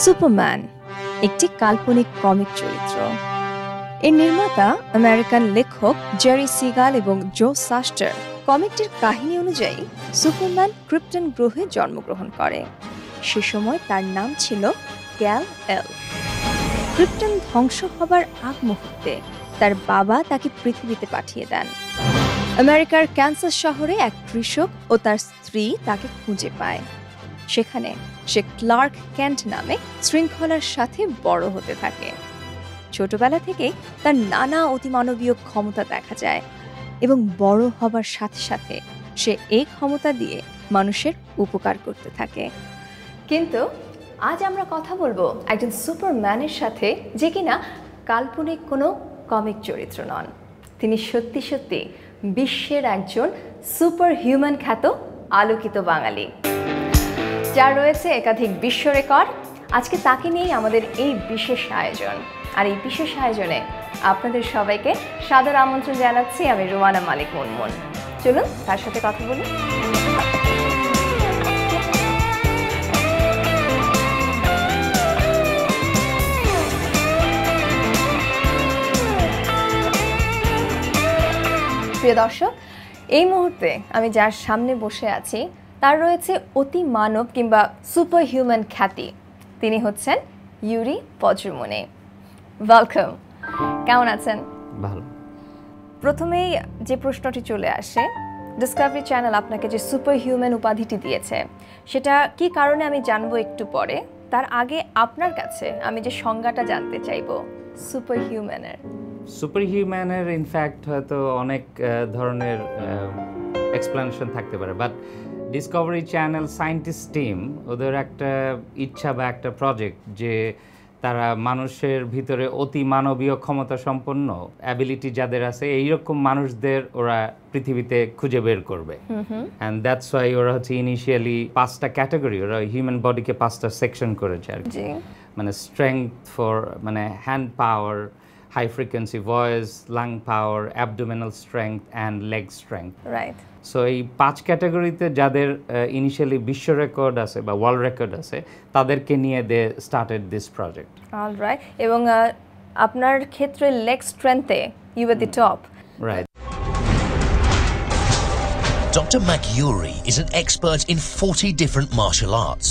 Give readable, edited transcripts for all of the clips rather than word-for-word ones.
Superman একটি কাল্পনিক comic চরিত্র। এর নির্মাতা আমেরিকান লেখক জেরি সিগাল এবং জো সাস্টার। কমিকটির কাহিনী অনুযায়ী সুপারম্যান ক্রিপ্টন গ্রহে জন্মগ্রহণ করে। সে সময় তার নাম ছিল ক্যাল-এল। ক্রিপ্টন ধ্বংস হবার আগ মুহূর্তে তার বাবা তাকে পৃথিবীতে পাঠিয়ে দেন। আমেরিকার ক্যান্সাস শহরে এক কৃষক ও তার স্ত্রী তাকে খুঁজে পায়। সেখানে সে ক্লার্ক কেন্ট নামে শৃঙ্খলার সাথে বড় হতে থাকে। ছোটবেলা থেকেই তার নানা অতিমানবীয় ক্ষমতা দেখা যায় এবং বড় হবার সাথে সাথে সে এই ক্ষমতা দিয়ে মানুষের উপকার করতে থাকে। কিন্তু আজ আমরা কথা বলবো একজন সুপারম্যানের সাথে, যে কিনা কাল্পনিক কোনো কমিক চরিত্র নন। তিনি সত্যি সত্যি বিশ্বের একজন সুপার হিউম্যান খ্যাত আলোকিত বাঙালি, যার রয়েছে একাধিক বিশ্ব রেকর্ড। আজকে তাকে নিয়েই আমাদের এই বিশেষ আয়োজন। আর এই বিশেষ আয়োজনে আপনাদের সবাইকে সাদর আমন্ত্রণ জানাচ্ছি আমি রুমানা মালিক মুনমুন। চলুন তার সাথে কথা বলি। প্রিয় দর্শক, এই মুহূর্তে আমি যার সামনে বসে আছি তার রয়েছে অতি মানব কিংবা সুপার হিউম্যান খ্যাতি। তিনি হচ্ছেন ইউরি পজরমনে। ওয়েলকাম। কেমন আছেন? ভালো। প্রথমেই যে প্রশ্নটি চলে আসে, ডিসকভারি চ্যানেল আপনাকে যে সুপার হিউম্যান উপাধিটি দিয়েছে সেটা কি কারণে আমি জানবো একটু পরে। তার আগে আপনার কাছে আমি যে সংজ্ঞাটা জানতে চাইবো সুপার হিউম্যানের। সুপার হিউম্যানের ইনফ্যাক্ট হয়তো অনেক ধরনের এক্সপ্লেনেশন থাকতে পারে, but Discovery channel scientist team ওদের একটা ইচ্ছা বা একটা প্রজেক্ট যে তারা মানুষের ভিতরে অতি মানবীয় ক্ষমতা সম্পন্ন অ্যাবিলিটি যাদের আছে এইরকম মানুষদের ওরা পৃথিবীতে খুঁজে বের করবে। অ্যান্ড দ্যাটস ওয়াই ওরা হচ্ছে ইনিশিয়ালি 5টা ক্যাটাগরি, ওরা হিউম্যান বডিকে 5টা সেকশন করেছে আর কি। মানে স্ট্রেংথ ফর মানে hand power, high frequency voice, lung power, abdominal strength and leg strength. Right. So এই 5 ক্যাটাগরিতে যাদের ইনিশিয়ালি বিশ্ব রেকর্ড আছে বা ওয়ার্ল্ড রেকর্ড আছে তাদেরকে নিয়ে they started this project. Alright. এবং আপনার ক্ষেত্রে লেগ স্ট্রেংথে you are the top. Right. Dr. McUry is an expert in 40 different martial arts.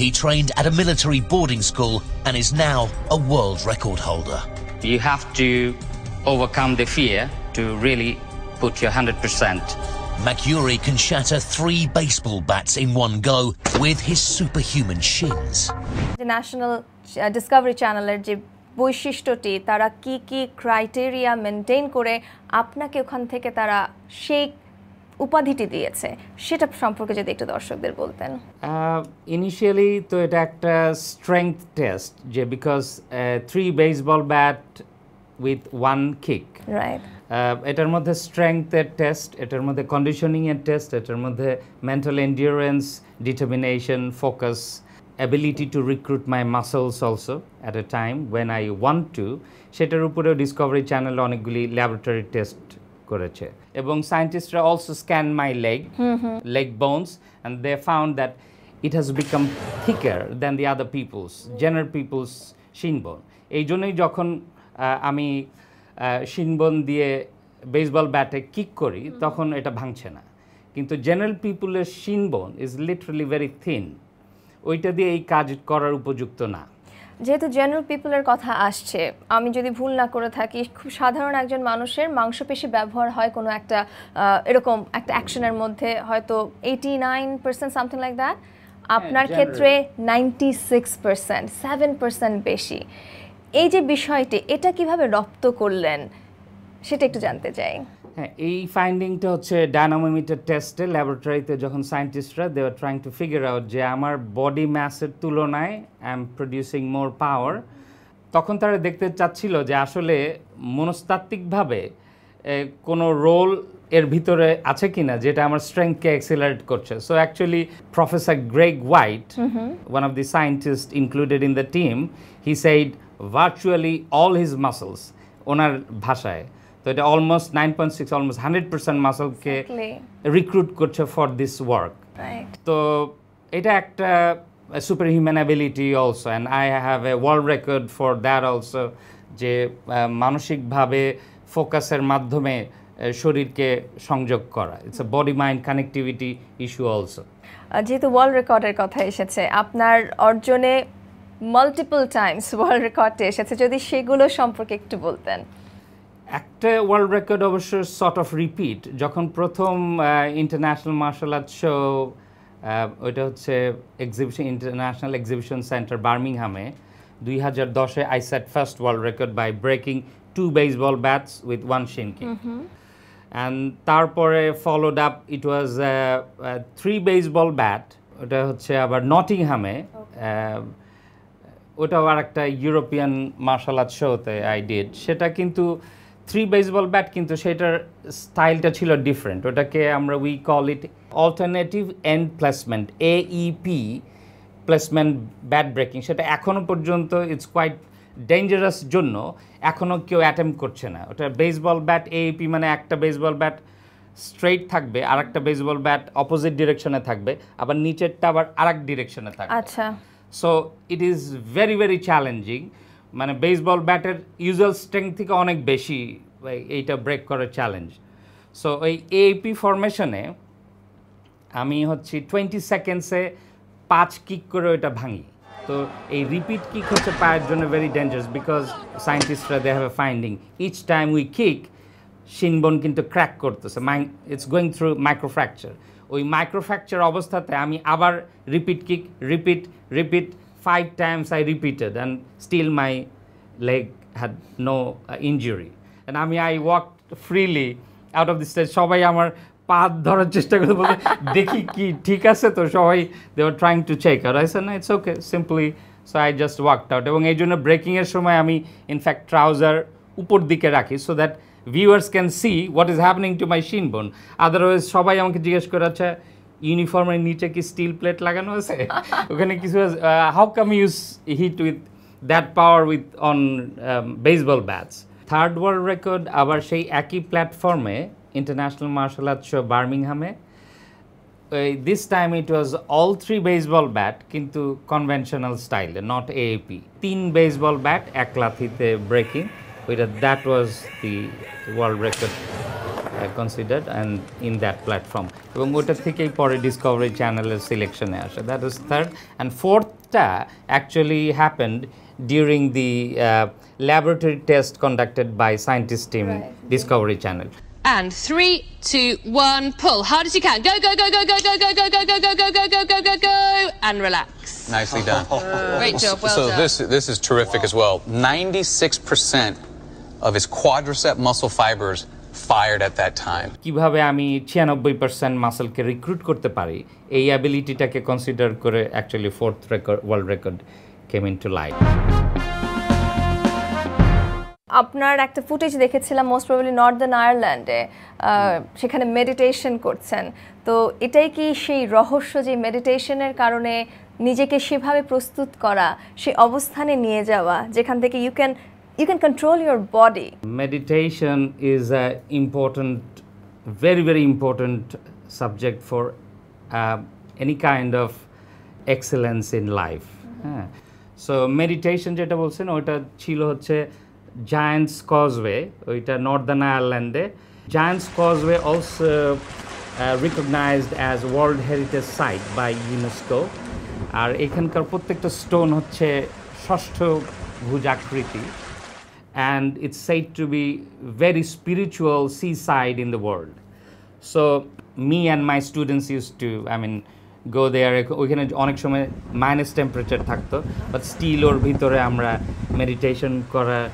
He trained at a military boarding school and is now a world record holder. You have to overcome the fear to really put your 100%. McUry can shatter 3 baseball bats in one go with his superhuman shins. The National Discovery Channel যে বৈশিষ্ট্যটি, তারা কি কি criteria maintain করে আপনাকে ওখান থেকে তারা সেই উপাধিটি দিয়েছে সেটা সম্পর্কে যদি একটু দর্শকদের বলতেন। ইনিশিয়ালি তো এটা একটা স্ট্রেংথ টেস্ট, যে because 3 baseball bat with 1 kick. Right. এটার মধ্যে স্ট্রেংথের টেস্ট, এটার মধ্যে কন্ডিশনিংয়ের টেস্ট, এটার মধ্যে mental endurance, determination, focus, ability to recruit my muscles also at a time when I want to, সেটার উপরেও ডিসকভারি চ্যানেল অনেকগুলি ল্যাবরেটরি টেস্ট করেছে। এবং সায়েন্টিস্টরা also scan my leg bones and they found that it has become thicker than the other people's, general people's shin bone. এই জন্যই যখন আমি shin bone দিয়ে বেসবল ব্যাটে কিক করি তখন এটা ভাঙছে না, কিন্তু general পিপুলের shin bone is literally very thin, ওইটা দিয়ে এই কাজ করার উপযুক্ত না। যেহেতু জেনারেল পিপলের কথা আসছে, আমি যদি ভুল না করে থাকি, খুব সাধারণ একজন মানুষের মাংসপেশি ব্যবহার হয় কোনো একটা এরকম একটা অ্যাকশনের মধ্যে হয়তো 89% সামথিং লাইক দ্যাট। আপনার ক্ষেত্রে 96%, 7% বেশি। এই যে বিষয়টি, এটা কিভাবে রপ্ত করলেন সেটা একটু জানতে চাই। হ্যাঁ, এই ফাইন্ডিংটা হচ্ছে ডায়নামোমিটার টেস্টে ল্যাবরেটরিতে যখন সায়েন্টিস্টরা they are trying to figure out যে আমার বডি ম্যাসের তুলনায় I am producing more power, তখন তারা দেখতে চাচ্ছিল যে আসলে মনস্তাত্ত্বিকভাবে কোনো রোল এর ভিতরে আছে কিনা যেটা আমার স্ট্রেংথকে অ্যাক্সিলারেট করছে। So actually professor Greg White, one of the scientist included in the team, he said virtually all his muscles, ওনার ভাষায় তো এটা অলমোস্ট 9.6, অলমোস্ট 100% মাসলকে রিক্রুট করছে ফর দিস ওয়ার্ক। তো এটা একটা a superhuman ability also, and I have a world record for that also, যে মানসিকভাবে ফোকাসের মাধ্যমে শরীরকে সংযোগ করা। It's a body mind connectivity issue also. যেহেতু ওয়ার্ল্ড রেকর্ডের কথা এসেছে, আপনার অর্জনে মাল্টিপল টাইমস ওয়ার্ল্ড রেকর্ডে এসেছে, যদি সেগুলো সম্পর্কে একটু বলতেন। একটা ওয়ার্ল্ড রেকর্ড অবশ্য সর্ট অফ রিপিট, যখন প্রথম ইন্টারন্যাশনাল মার্শাল আর্ট শো, ওইটা হচ্ছে এক্সিবিশন, ইন্টারন্যাশনাল এক্সিবিশন সেন্টার বার্মিংহামে 2010-এ I set first world record by breaking 2 baseball bats with 1 shin kick. And তারপরে followed up, it was 3 baseball bat, ওটা হচ্ছে আবার নটিংহামে, ওটাও আর একটা ইউরোপিয়ান মার্শাল আর্ট শোতে আই ডিড। সেটা কিন্তু 3 বেসবল ব্যাট, কিন্তু সেটার স্টাইলটা ছিল ডিফারেন্ট। ওটাকে আমরা we call it alternative end placement, AEP placement bat breaking. সেটা এখনও পর্যন্ত ইটস কোয়াইট ডেঞ্জারাস জন্য এখনও কেউ অ্যাটেম্প করছে না। ওটা বেসবল ব্যাট AEP মানে একটা বেসবল ব্যাট স্ট্রেইট থাকবে, আর একটা বেসবল ব্যাট অপোজিট ডিরেকশনে থাকবে, আবার নিচেরটা আবার আরেক ডিরেকশনে থাকবে। আচ্ছা, so it is very very challenging. মানে বেসবল ব্যাটের ইউজুয়াল স্ট্রেংথ থেকে অনেক বেশি এইটা ব্রেক করার চ্যালেঞ্জ। সো ওই AEP ফরমেশনে আমি হচ্ছে 20 সেকেন্ডসে 5 কিক করে ওইটা ভাঙি। তো এই রিপিট কিক হচ্ছে পায়ের জন্য ভেরি ডেঞ্জারাস, বিকজ সায়েন্টিস্টরা they have a finding each time we kick shinbone কিন্তু ক্র্যাক করতেছে, ইটস গোয়িং থ্রু মাইক্রোফ্র্যাকচার। ওই মাইক্রোফ্র্যাকচার অবস্থাতে আমি আবার repeat kick, repeat 5 times I repeated, and still my leg had no injury, and I walked freely out of the stage. সবাই আমার পা ধরার চেষ্টা করে বলে দেখি কি ঠিক আছে তো, সবাই they were trying to check out. I said no, it's okay, simply. So I just walked out, এবং এই জন্য ব্রেকিং এর সময় আমি ইনফ্যাক্ট ট্রাউজার উপর দিকে রাখি, so that viewers can see what is happening to my shin bone. Otherwise সবাই আমাকে জিজ্ঞেস করে, আচ্ছা ইউনিফর্মের নিচে কি স্টিল প্লেট লাগানো আছে? ওখানে কিছু how come you hit with that power with on baseball bats. Third world record আবার সেই একই প্ল্যাটফর্মে ইন্টারন্যাশনাল মার্শাল আর্ট শো বার্মিংহামে। This time it was all 3 baseball bat, কিন্তু কনভেনশনাল স্টাইলে, নট AEP। 3 বেসবল ব্যাট এক লাথিতে ব্রেকিং, ওইটা that was the world record considered, and in that platform, এবং ওটা থেকেই পরে ডিসকভারি চ্যানেলের সিলেকশনে আসে। দ্যাট ইজ থার্ড, অ্যান্ড ফোর্থটা actually happened during the laboratory test conducted by scientist team, Discovery channel. And 3, 2, 1, pull hard as you can. Go, go, go, go, go, go, go, go, go, go, go, go, go, go, go, go, go, and relax. Nicely done. Great job, well done. So this is terrific as well. 96% of his quadricep muscle fibers fired at that time. কিভাবে আমি 96% মাসলকে recruit করতে পারি, এই অ্যাবিলিটিটাকে consider করে actually fourth record, world record came into light. আপনার একটা footage দেখেছিলাম most probably Northern আয়ারল্যান্ডে, সেখানে মেডিটেশন করছেন। তো এটাই কি সেই রহস্য, যে মেডিটেশনের কারণে নিজেকে সেভাবে প্রস্তুত করা, সে অবস্থানে নিয়ে যাওয়া যেখান থেকে you can control your body? Meditation is an important, very, very important subject for any kind of excellence in life. So meditation যেটা বলছেন ওটা ছিল হচ্ছে জায়ান্টস কজওয়ে, ওইটা নর্দার্ন আয়ারল্যান্ডে। Giants causeway also recognized as World Heritage Site by UNESCO, আর এখানকার প্রত্যেকটা stone হচ্ছে ষষ্ঠ ভুজাকৃতি, and it's said to be very spiritual seaside in the world. So me and my students used to, go there. ওইখানে অনেক সময় minus temperature থাকতো, but still ওর ভিতরে আমরা মেডিটেশন করার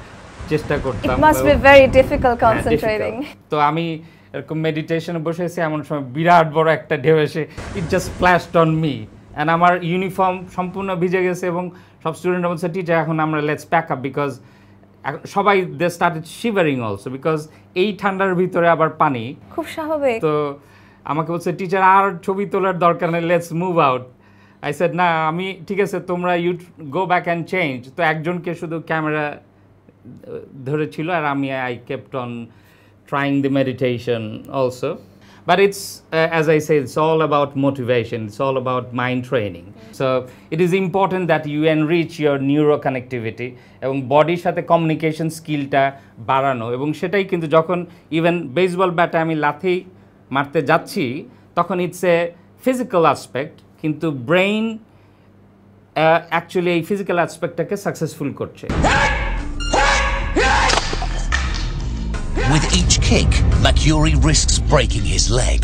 চেষ্টা করতাম। It must be very difficult concentrating. তো আমি এরকম মেডিটেশনে বসেছি, এমন সময় বিরাট বড় একটা ঢেউ এসে it just flashed on me, and আমার ইউনিফর্ম সম্পূর্ণ ভিজে গেছে, এবং সব স্টুডেন্টরা বলছে টিচার এখন আমরা লেটস প্যাক আপ, বিকজ সবাই they started shivering also, because এই ঠান্ডার ভিতরে আবার পানি, খুব স্বাভাবিক। তো আমাকে বলছে টিচার আর ছবি তোলার দরকার নেই, let's move out. I said না, আমি ঠিক আছে, তোমরা you go back and change. তো একজনকে শুধু ক্যামেরা ধরেছিল, আর আমি I kept on trying the meditation also. But it's, as I say, it's all about motivation. It's all about mind training. So it is important that you enrich your neuroconnectivity এবং বডির সাথে communication স্কিলটা বাড়ানো, এবং সেটাই কিন্তু যখন even baseball ব্যাটে আমি লাথি মারতে যাচ্ছি তখন ইটস এ ফিজিক্যাল অ্যাসপেক্ট, কিন্তু ব্রেইন অ্যাকচুয়ালি এই ফিজিক্যাল অ্যাসপেক্টটাকে সাকসেসফুল করছে। With each kick, Makiuri risks breaking his leg.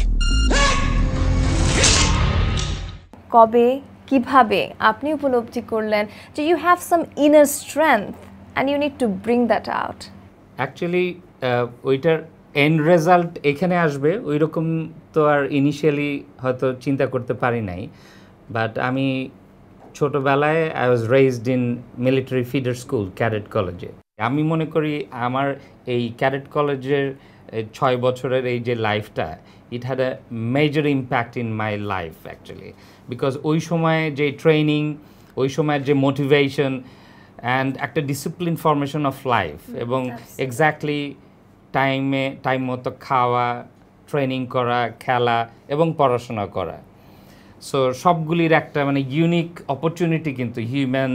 কবে কিভাবে আপনি উপলব্ধি করলেন যে you have some inner strength and you need to bring that out? Actually ওইটার এন্ড রেজাল্ট এখানে আসবে ওই রকম তো আর ইনিশিয়ালি হয়তো চিন্তা করতে পারি নাই, বাট আমি ছোটোবেলায় I was raised in military feeder school, cadet কলেজে। আমি মনে করি আমার এই ক্যাডেট কলেজের 6 বছরের এই যে লাইফটা, it had a major impact in my life actually, because ওই সময়ে যে ট্রেনিং, ওই সময়ের যে মোটিভেশন অ্যান্ড একটা ডিসিপ্লিন ফরমেশন অফ লাইফ, এবং এক্স্যাক্টলি টাইম মতো খাওয়া, ট্রেনিং করা, খেলা এবং পড়াশোনা করা, সো সবগুলির একটা মানে ইউনিক অপরচুনিটি, কিন্তু হিউম্যান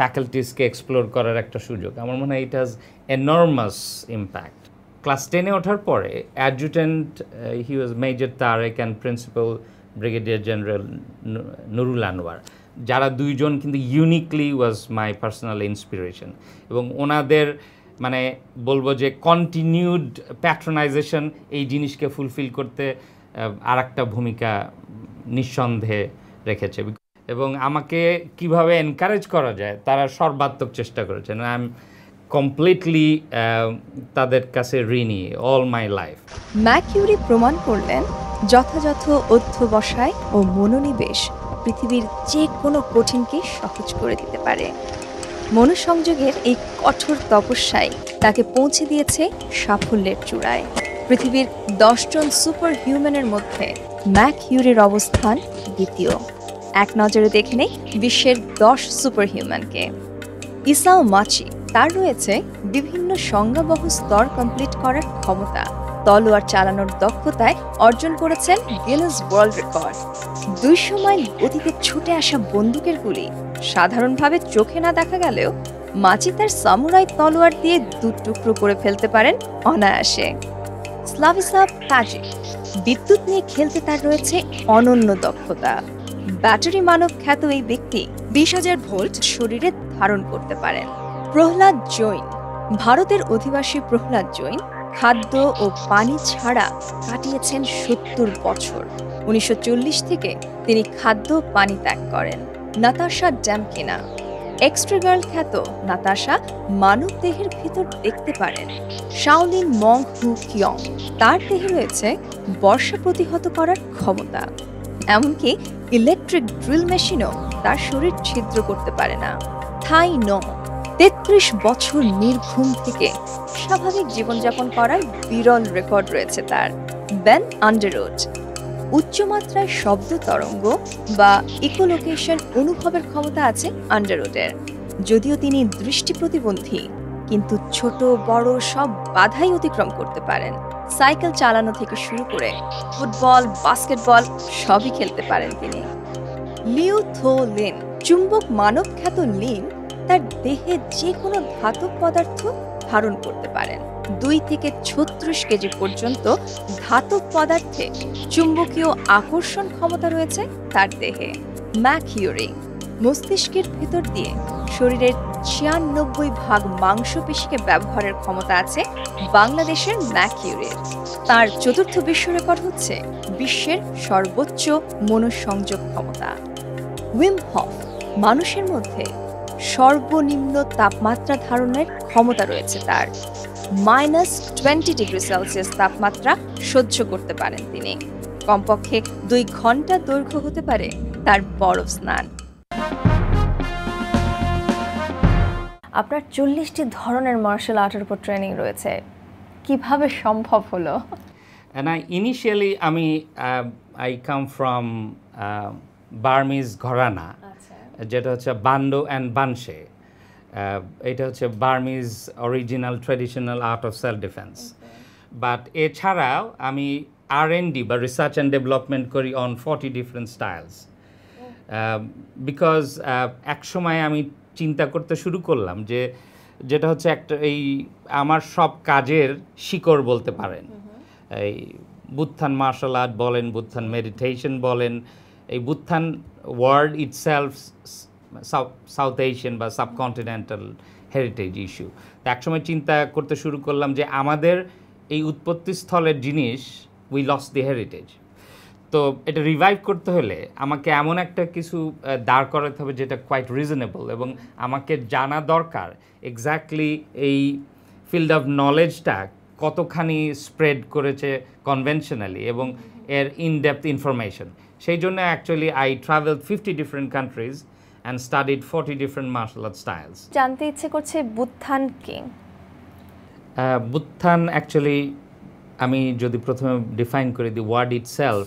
ফ্যাকাল্টিসকে এক্সপ্লোর করার একটা সুযোগ। আমার মনে হয় it has enormous impact. Class 10-এ ওঠার পরে adjutant he was major Tareq and principal brigadier general Nurul Anwar, যারা দুইজন কিন্তু uniquely was my personal inspiration, এবং ওনাদের মানে বলবো যে কন্টিনিউড প্যাট্রোনাইজেশন এই জিনিসকে ফুলফিল করতে আর একটা ভূমিকা নিঃসন্দেহে রেখেছে, এবং আমাকে কিভাবে এনকারেজ করা যায় তারা সর্বাত্মক চেষ্টা করেছেন। আই এম কমপ্লিটলি তাদের কাছে ঋণী অল মাই লাইফ। ম্যাকিউরি প্রমাণ করলেন যথাযথ অধ্যবসায় ও মনোনিবেশ পৃথিবীর যে কোনো কঠিনকে সহজ করে দিতে পারে। মনোসংযোগের এই কঠোর তপস্যায় তাকে পৌঁছে দিয়েছে সাফল্যের চূড়ায়। পৃথিবীর 10 জন সুপার হিউম্যানের মধ্যে ম্যাকিউরির অবস্থান দ্বিতীয়। এক নজরে দেখে নেই বিশ্বের 10 সুপার হিউম্যানকে। ইসাও মাচি, তার রয়েছে বিভিন্ন সংজ্ঞাবহ স্তর কমপ্লিট করার ক্ষমতা। তলোয়ার চালানোর দক্ষতায় অর্জন করেছেন গিনেস ওয়ার্ল্ড রেকর্ড। 200 মাইল গতিতে ছুটে আসা বন্দুকের গুলি সাধারণভাবে চোখে না দেখা গেলেও মাচি তার সামুরাই তলোয়ার দিয়ে 2 টুকরো করে ফেলতে পারেন অনায়াসে। স্লাভিস্লাভ প্যাজিক, বিদ্যুৎ নিয়ে খেলতে তার রয়েছে অনন্য দক্ষতা। ব্যাটারি মানব খ্যাত এই ব্যক্তি 20,000 ভোল্ট শরীরে ধারণ করতে পারেন। প্রহ্লাদ জৈন, ভারতের অধিবাসী প্রহ্লাদ জৈন খাদ্য ও পানি ছাড়া কাটিয়েছেন 70 বছর। 1940 থেকে তিনি খাদ্য পানি ত্যাগ করেন। নাতাশা ড্যামকিনা, এক্সট্রা গার্ল খ্যাত নাতাশা মানব দেহের ভিতর দেখতে পারেন। শাওলিন মং হু কিয়ং, তার দেহে রয়েছে বর্ষা প্রতিহত করার ক্ষমতা। এমনকি ইলেকট্রিক ড্রিল মেশিনও তার শরীর ছিদ্র করতে পারে না। থাই নো, 33 বছর নির্ঘুম থেকে স্বাভাবিক জীবনযাপন করার বিরল রেকর্ড রয়েছে তার। বেন আন্ডারউড, উচ্চমাত্রায় শব্দ তরঙ্গ বা ইকোলোকেশন অনুভবের ক্ষমতা আছে আন্ডারউডের। যদিও তিনি দৃষ্টি প্রতিবন্ধী, কিন্তু ছোট বড় সব বাধাই অতিক্রম করতে পারেন। সাইকেল চালানো থেকে শুরু করে ফুটবল, বাস্কেটবল সবই খেলতে পারেন তিনি। লিউ থো লিন, চুম্বক মানব খ্যাত লিন তার দেহে যে কোনো ধাতব পদার্থ ধারণ করতে পারেন। 2 থেকে 36 কেজি পর্যন্ত ধাতব পদার্থে চুম্বকীয় আকর্ষণ ক্ষমতা রয়েছে তার দেহে। ম্যাকিউরি, মস্তিষ্কের ভেতর দিয়ে শরীরের 96% মাংসপেশিকে ব্যবহারের ক্ষমতা আছে বাংলাদেশের ম্যাকিউরির। তার চতুর্থ বিশ্ব রেকর্ড হচ্ছে বিশ্বের সর্বোচ্চ মনোসংযোগ ক্ষমতা। উইম হফ, মানুষের মধ্যে সর্বনিম্ন তাপমাত্রা ধারণের ক্ষমতা রয়েছে তার। -20 ডিগ্রি সেলসিয়াস তাপমাত্রা সহ্য করতে পারেন তিনি। কমপক্ষে 2 ঘন্টা দৈর্ঘ্য হতে পারে তার বরফ স্নান। আপনার 40টি ধরনের মার্শাল আর্টের উপর ট্রেনিং রয়েছে, কিভাবে সম্ভব হলো? And initially I come from Burmese ঘরানা, যেটা হচ্ছে বান্ডো অ্যান্ড বানশে। এটা হচ্ছে Burmese original traditional art of self defence. But এছাড়াও আমি R&D বা রিসার্চ অ্যান্ড ডেভেলপমেন্ট করি অন 40 ডিফারেন্ট স্টাইলস বিকজ এক সময় আমি চিন্তা করতে শুরু করলাম যে যেটা হচ্ছে একটা এই আমার সব কাজের শিকড় বলতে পারেন এই বুত্থান মার্শাল আর্ট বলেন বুত্থান মেডিটেশন বলেন এই বুত্থান ওয়ার্ল্ড ইটসেলফ সাউথ এশিয়ান বা সাবকন্টিনেন্টাল হেরিটেজ ইস্যু তো একসময় চিন্তা করতে শুরু করলাম যে আমাদের এই উৎপত্তিস্থলের জিনিস উই লস দি হেরিটেজ তো এটা রিভাইভ করতে হলে আমাকে এমন একটা কিছু দাঁড় করাতে হবে যেটা কোয়াইট রিজনেবল এবং আমাকে জানা দরকার এক্স্যাক্টলি এই ফিল্ড অফ নলেজটা কতখানি স্প্রেড করেছে কনভেনশনালি এবং এর ইনডেপথ ইনফরমেশন সেই জন্য actually I travel 50 different countries and studied 40 different martial art styles জানতে ইচ্ছে করছে বুত্থান কি বুত্থান অ্যাকচুয়ালি আমি যদি প্রথমে ডিফাইন করি দি ওয়ার্ড ইটসেলফ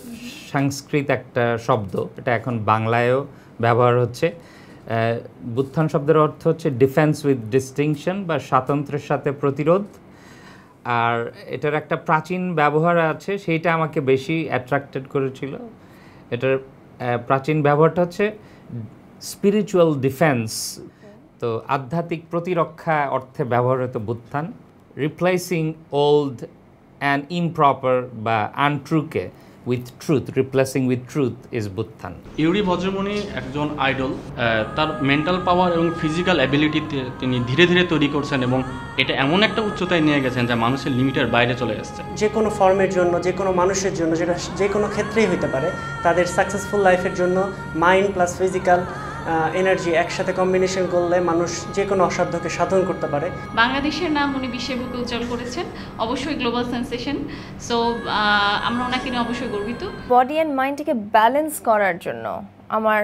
সংস্কৃত একটা শব্দ এটা এখন বাংলায়ও ব্যবহার হচ্ছে বুত্থান শব্দের অর্থ হচ্ছে ডিফেন্স উইথ ডিস্টিংশন বা স্বাতন্ত্র্যের সাথে প্রতিরোধ আর এটার একটা প্রাচীন ব্যবহার আছে সেইটা আমাকে বেশি অ্যাট্রাক্টেড করেছিল এটার প্রাচীন ব্যবহারটা হচ্ছে স্পিরিচুয়াল ডিফেন্স তো আধ্যাত্মিক প্রতিরক্ষা অর্থে ব্যবহার হতো বুত্থান রিপ্লেসিং ওল্ড অ্যান্ড ইমপ্রপার বা আনট্রুকে with truth replacing with truth is বুত্থান ইউরি বজ্রমণি একজন আইডল তার মেন্টাল পাওয়ার এবং ফিজিক্যাল অ্যাবিলিটিতে তিনি ধীরে ধীরে তৈরি করছেন এবং এটা এমন একটা উচ্চতায় নিয়ে গেছেন যা মানুষের লিমিটের বাইরে চলে আসছে যে কোনো ফর্মের জন্য যে কোনো মানুষের জন্য যেটা যে কোনো ক্ষেত্রেই হতে পারে তাদের সাকসেসফুল লাইফের জন্য মাইন্ড প্লাস ফিজিক্যাল এনার্জি একসাথে কম্বিনেশন করলে মানুষ যে কোনো অসাধ্যকে সাধন করতে পারে বাংলাদেশের নাম উনি বিশ্বের বুকে উজ্জ্বল করেছেন অবশ্যই গ্লোবাল সেন্সেশন সো আমরা ওনাকে নিয়ে অবশ্যই গর্বিত বডি অ্যান্ড মাইন্ডকে ব্যালেন্স করার জন্য আমার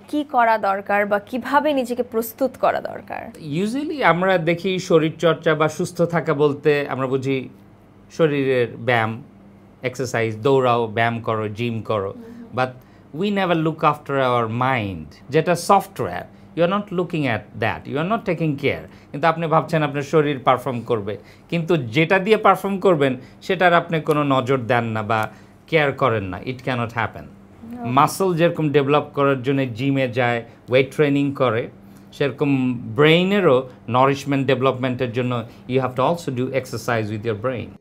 কি করা দরকার বা কিভাবে নিজেকে প্রস্তুত করা দরকার ইউজুয়ালি আমরা দেখি শরীরচর্চা বা সুস্থ থাকা বলতে আমরা বুঝি শরীরের ব্যায়াম এক্সারসাইজ দৌড়াও ব্যায়াম করো জিম করো but we never look after our mind যেটা software you are not looking at that you are not taking care কিন্তু আপনি ভাবছেন আপনার শরীর পারফর্ম করবে কিন্তু যেটা দিয়ে পারফর্ম করবেন সেটার আপনি কোনো নজর দেন না বা কেয়ার করেন না ইট ক্যানট হ্যাপেন মাসল যেরকম ডেভেলপ করার জন্য জিমে যায় ওয়েট ট্রেনিং করে সেরকম ব্রেইনেরও নারিশমেন্ট ডেভেলপমেন্টের জন্য you have to also do exercise with your brain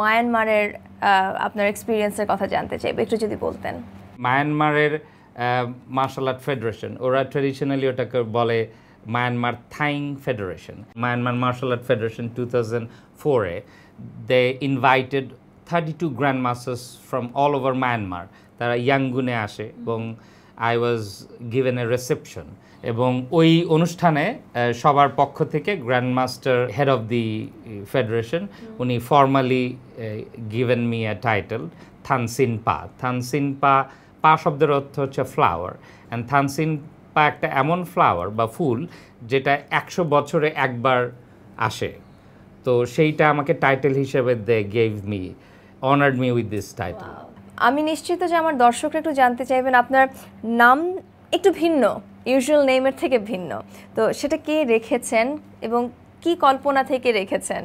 মায়ানমারের আপনার এক্সপিরিয়েন্সের কথা জানতে চাইব একটু যদি বলতেন মায়ানমারের মার্শাল আর্ট ফেডারেশন ওরা ট্র্যাডিশনালি ওটাকে বলে Myanmar thaing federation Myanmar martial art federation 2004-এ they invited 32 grand masters from all over Myanmar তারা ইয়াঙ্গুনে আসে এবং I was given a reception এবং ওই অনুষ্ঠানে সবার পক্ষ থেকে grand master head of the federation উনি formally given me a title থানসিন পা থানসিন পা পা শব্দের অর্থ হচ্ছে ফ্লাওয়ার অ্যান্ড থানসিন পা একটা এমন ফ্লাওয়ার বা ফুল যেটা 100 বছরে একবার আসে তো সেইটা আমাকে টাইটেল হিসেবে they gave me honoured me with this title আমি নিশ্চিত যে আমার দর্শকরা একটু জানতে চাইবেন আপনার নাম একটু ভিন্ন ইউজুয়াল নেমের থেকে ভিন্ন তো সেটা কে রেখেছেন এবং কি কল্পনা থেকে রেখেছেন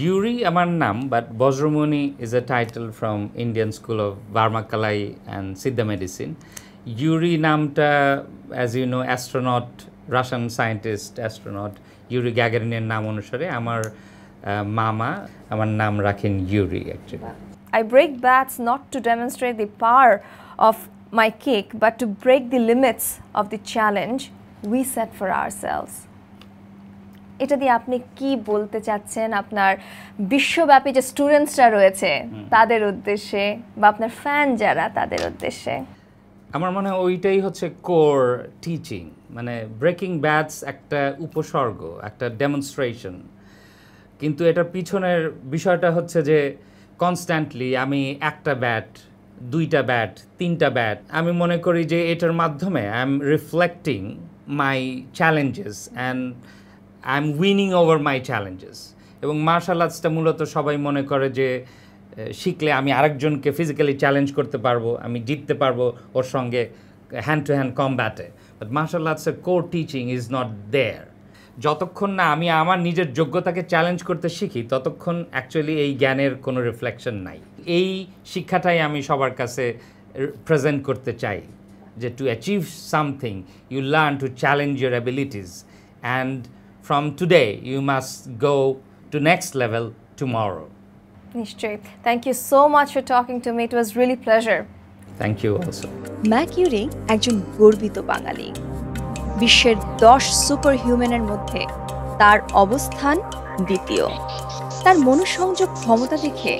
ইউরি আমার নাম but Bajramoni is a title from Indian school of Varmakalai and Siddha medicine Yuri নামটা as you know astronaut Russian scientist astronaut Yuri গ্যাগারিনের নাম অনুসারে আমার মামা আমার নাম রাখেন Yuri actually I break bats not to demonstrate the power of my kick, but to break the limits of the challenge we set for ourselves. এটা দিয়ে আপনি কি বলতে চাচ্ছেন আপনার বিশ্বব্যাপী যে স্টুডেন্টসরা রয়েছে তাদের উদ্দেশ্যে বা আপনার ফ্যান যারা তাদের উদ্দেশ্যে? আমার মনে হয় ওইটাই হচ্ছে কোর টিচিং, মানে ব্রেকিং ব্যাডস একটা উপসর্গ, একটা ডেমনস্ট্রেশন, কিন্তু এটার পিছনের বিষয়টা হচ্ছে যে কনস্ট্যান্টলি আমি একটা ব্যাট, দুইটা ব্যাট, তিনটা ব্যাট, আমি মনে করি যে এটার মাধ্যমে I am reflecting my challenges and I am winning over my challenges. এবং মার্শাল আর্টসটা মূলত সবাই মনে করে যে শিখলে আমি আরেকজনকে ফিজিক্যালি চ্যালেঞ্জ করতে পারবো, আমি জিততে পারবো ওর সঙ্গে হ্যান্ড টু হ্যান্ড কমব্যাটে। বাট মার্শাল আর্টসের core teaching is not there. যতক্ষণ না আমি আমার নিজের যোগ্যতাকে চ্যালেঞ্জ করতে শিখি ততক্ষণ অ্যাকচুয়ালি এই জ্ঞানের কোনো রিফ্লেকশন নাই। এই শিক্ষাটাই আমি সবার কাছে প্রেজেন্ট করতে চাই, যে to achieve something you learn to challenge your abilities and from today you must go to next level tomorrow. নিশ্চয়ই। Thank you so much for talking to me, it was really pleasure. Thank you also. Mac Yuri একজন গর্বিত বাঙালি। বিশ্বের 10 super হিউম্যানের মধ্যে তার অবস্থান দ্বিতীয়। তার মনোসংযোগ ক্ষমতা দেখে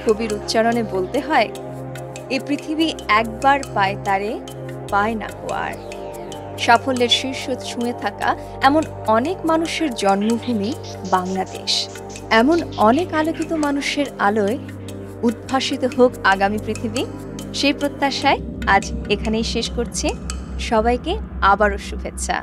কবির উচ্চারণে বলতে হয়, এই পৃথিবী একবার পায় তারে, পায় না কো আর। সাফল্যের শীর্ষ ছুঁয়ে থাকা এমন অনেক মানুষের জন্মভূমি বাংলাদেশ। এমন অনেক আলোকিত মানুষের আলোয় উদ্ভাসিত হোক আগামী পৃথিবী, সেই প্রত্যাশায় আজ এখানেই শেষ করছি। সবাইকে আবারও শুভেচ্ছা।